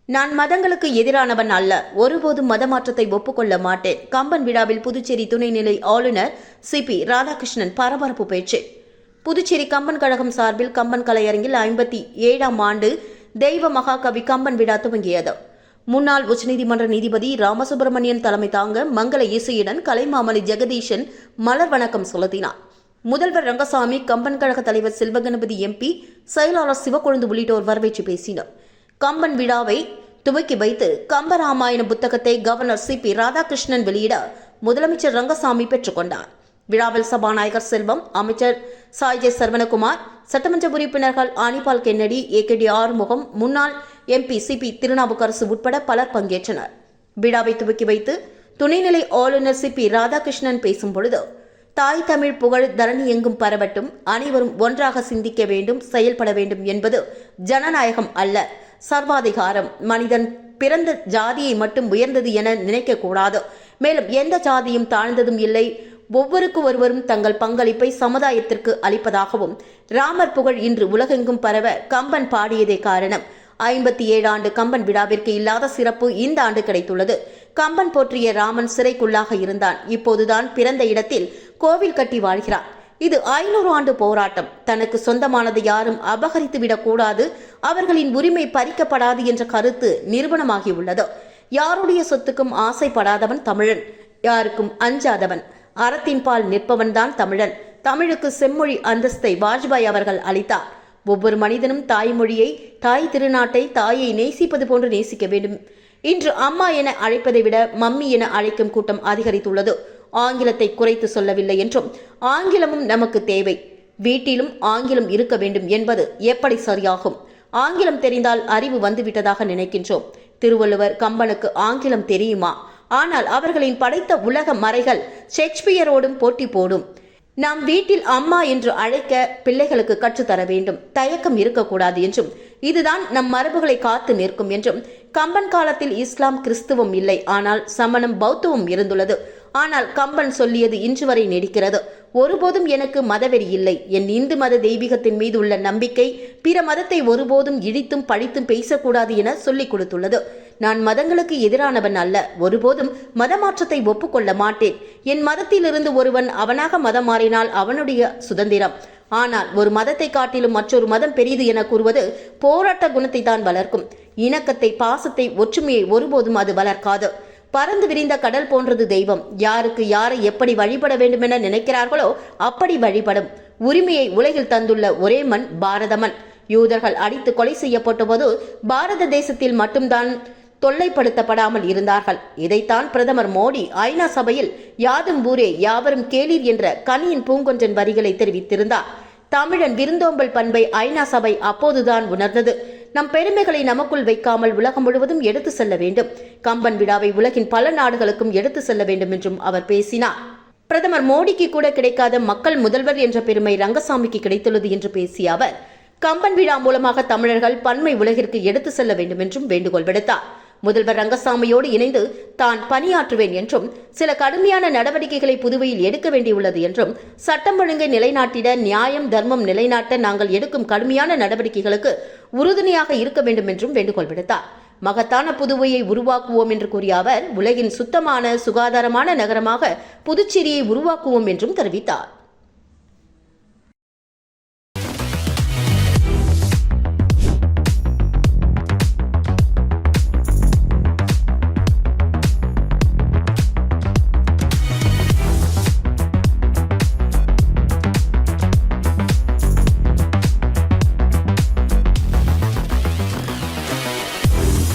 நான் மதங்களுக்கு எதிரானவன் அல்ல, ஒருபோதும் மதமாற்றத்தை ஒப்புக்கொள்ள மாட்டேன். கம்பன் விழாவில் புதுச்சேரி துணைநிலை ஆளுநர் சி.பி. ராதாகிருஷ்ணன் பரபரப்பு பேச்சு. புதுச்சேரி கம்பன் கழகம் சார்பில் கம்பன் கலையரங்கில் 57ஆம் ஆண்டு தெய்வ மகாகவி கம்பன் விழா துவங்கியது. முன்னாள் உச்சநீதிமன்ற நீதிபதி ராமசுப்பிரமணியன் தலைமை தாங்க மங்கள இசையுடன் கலைமாமணி ஜெகதீஷன் மலர் வணக்கம் செலுத்தினார். முதல்வர் ரங்கசாமி, கம்பன் கழக தலைவர் செல்வகணபதி எம்பி, செயலாளர் சிவக்கொழுந்து உள்ளிட்டோர் வரவேற்று பேசினர். கம்பன் விழாவை துவக்கி வைத்து கம்பராமாயண புத்தகத்தை கவர்னர் சி.பி. ராதாகிருஷ்ணன் வெளியிட முதலமைச்சர் ரங்கசாமி பெற்றுக்கொண்டார். விழாவில் சபாநாயகர் செல்வம், அமைச்சர் சாய்ஜே சரவணகுமார், சட்டமன்ற உறுப்பினர்கள் ஆனிபால் கென்னடி, ஏ.கே.டி. ஆறுமுகம், முன்னாள் எம்பி சி.பி. திருநாவுக்கரசு உட்பட பலர் பங்கேற்றனர். விழாவை துவக்கி வைத்து துணைநிலை ஆளுநர் சி.பி. ராதாகிருஷ்ணன் பேசும்பொழுது, தாய் தமிழ் புகழ் தரணி எங்கும் பரவட்டும், அனைவரும் ஒன்றாக சிந்திக்க வேண்டும், செயல்பட வேண்டும் என்பது ஜனநாயகம் அல்ல, சர்வாதிகாரம். மனிதன் பிறந்த ஜாதியை மட்டும் உயர்ந்தது என நினைக்கக்கூடாது. மேலும் எந்த ஜாதியும் தாழ்ந்ததும் இல்லை. ஒவ்வொருவரும் தங்கள் பங்களிப்பை சமுதாயத்திற்கு அளிப்பதாகவும், ராமர் புகழ் இன்று உலகெங்கும் பரவ கம்பன் பாடியதே காரணம். 57 ஆண்டு கம்பன் விழாவிற்கு இல்லாத சிறப்பு இந்த ஆண்டு கிடைத்துள்ளது. கம்பன் போற்றிய ராமன் சிறைக்குள்ளாக இருந்தான். இப்போதுதான் பிறந்த இடத்தில் கோவில் கட்டி வாழ்கிறான். இது 500 ஆண்டு போராட்டம். தனக்கு சொந்தமானதை யாரும் அபகரித்துவிடக் கூடாது, அவர்களின் உரிமை பறிக்கப்படாது என்ற கருத்து நிரூபணமாகியுள்ளது. யாருடைய சொத்துக்கும் ஆசைப்படாதவன் தமிழன், யாருக்கும் அஞ்சாதவன், அறத்தின் பால் நிற்பவன்தான் தமிழன். தமிழுக்கு செம்மொழி அந்தஸ்தை வாஜ்பாய் அவர்கள் அளித்தார். ஒவ்வொரு மனிதனும் தாய்மொழியை, தாய் திருநாட்டை, தாயை நேசிப்பது போன்று நேசிக்க வேண்டும். இன்று அம்மா என அழைப்பதை விட மம்மி என அழைக்கும் கூட்டம் அதிகரித்துள்ளது. ஆங்கிலத்தை குறைத்து சொல்லவில்லை என்றும் ஆங்கிலமும் நமக்கு தேவை, வீட்டிலும் ஆங்கிலம் இருக்க வேண்டும் என்பது எப்படி சரியாகும்? ஆங்கிலம் தெரிந்தால் அறிவு வந்துவிட்டதாக நினைக்கின்றோம். திருவள்ளுவர், கம்பனுக்கு ஆங்கிலம் தெரியுமா? ஆனால் அவர்களின் படைத்த உலக மறைகள் ஷேக்ஸ்பியரோடும் போட்டி போடும். நாம் வீட்டில் அம்மா என்று அழைக்க பிள்ளைகளுக்கு கற்றுத்தர வேண்டும், தயக்கம் இருக்கக்கூடாது என்றும், இதுதான் நம் மரபுகளை காத்து நிற்கும் என்றும். கம்பன் காலத்தில் இஸ்லாம், கிறிஸ்துவம் இல்லை, ஆனால் சமணம், பௌத்தமும் இருந்துள்ளது. ஆனால் கம்பன் சொல்லியது இன்று வரை நீடிக்கிறது. ஒருபோதும் எனக்கு மதவெறி இல்லை. என் இந்து மத தெய்வீகத்தின் மீது உள்ள நம்பிக்கை பிற மதத்தை ஒருபோதும் இழித்தும் பழித்தும் பேசக்கூடாது என சொல்லிக் கொடுத்துள்ளது. நான் மதங்களுக்கு எதிரானவன் அல்ல, ஒருபோதும் மதமாற்றத்தை ஒப்புக்கொள்ள மாட்டேன். என் மதத்திலிருந்து ஒருவன் அவனாக மதம் மாறினால் அவனுடைய சுதந்திரம். ஆனால் ஒரு மதத்தை காட்டிலும் மற்றொரு மதம் பெரியது என கூறுவது போராட்ட குணத்தை தான் வளர்க்கும். இணக்கத்தை, பாசத்தை, ஒற்றுமையை ஒருபோதும் அது வளர்க்காது. பறந்து விரிந்த கடல் போன்றது தெய்வம். யாருக்கு யாரை எப்படி வழிபட வேண்டும் என நினைக்கிறார்களோ அப்படி வழிபடும் உரிமையை உலகில் தந்துள்ள ஒரே மண் பாரத மண். யூதர்கள் அடித்து கொலை செய்யப்பட்ட போது பாரத தேசத்தில் மட்டும்தான் தொல்லைப்படுத்தப்படாமல் இருந்தார்கள். இதைத்தான் பிரதமர் மோடி ஐநா சபையில் யாதும் ஊரே யாவரும் கேளீர் என்ற கனியின் பூங்கொன்றன் வரிகளை தெரிவித்திருந்தார். தமிழன் விருந்தோம்பல் பண்பை ஐநா சபை அப்போதுதான் உணர்ந்தது. நம் பெருமைகளை நமக்குள் வைக்காமல் உலகம் முழுவதும் எடுத்து செல்ல வேண்டும். கம்பன் விழாவை உலகின் பல நாடுகளுக்கும் எடுத்து செல்ல வேண்டும் என்றும் அவர் பேசினார். பிரதமர் மோடிக்கு கூட கிடைக்காத மக்கள் முதல்வர் என்ற பெருமை ரங்கசாமிக்கு கிடைத்துள்ளது என்று பேசிய அவர், கம்பன் விழா மூலமாக தமிழர்கள் பன்மை உலகிற்கு எடுத்து செல்ல வேண்டும் என்றும் வேண்டுகோள் விடுத்தார். முதல்வர் ரங்கசாமியோடு இணைந்து தான் பணியாற்றுவேன் என்றும், சில கடுமையான நடவடிக்கைகளை புதுவையில் எடுக்க வேண்டியுள்ளது என்றும், சட்டம் ஒழுங்கை நிலைநாட்டிட, நியாயம் தர்மம் நிலைநாட்ட நாங்கள் எடுக்கும் கடுமையான நடவடிக்கைகளுக்கு உறுதுணையாக இருக்க வேண்டும் என்றும் வேண்டுகோள் விடுத்தார். மகத்தான புதுவையை உருவாக்குவோம் என்று கூறிய அவர், உலகின் சுத்தமான சுகாதாரமான நகரமாக புதுச்சேரியை உருவாக்குவோம் என்றும் தெரிவித்தார்.